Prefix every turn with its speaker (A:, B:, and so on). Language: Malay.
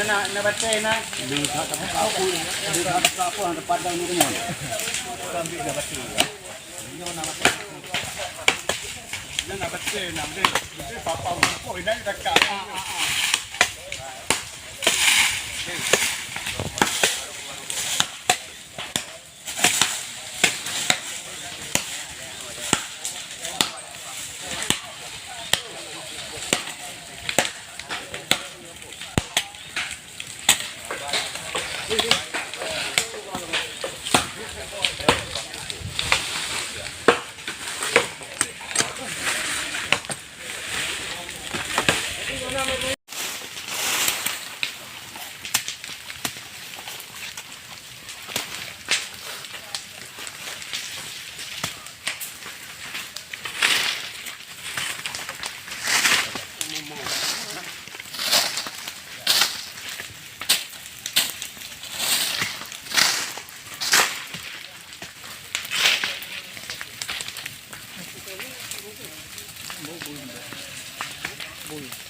A: na baca na.
B: Dilihat apa? Dilihat apa? Ada padang ni semua.
A: Ambil dah baca. Nak baca nak beli. Beli papa pun ini dekat. Boy.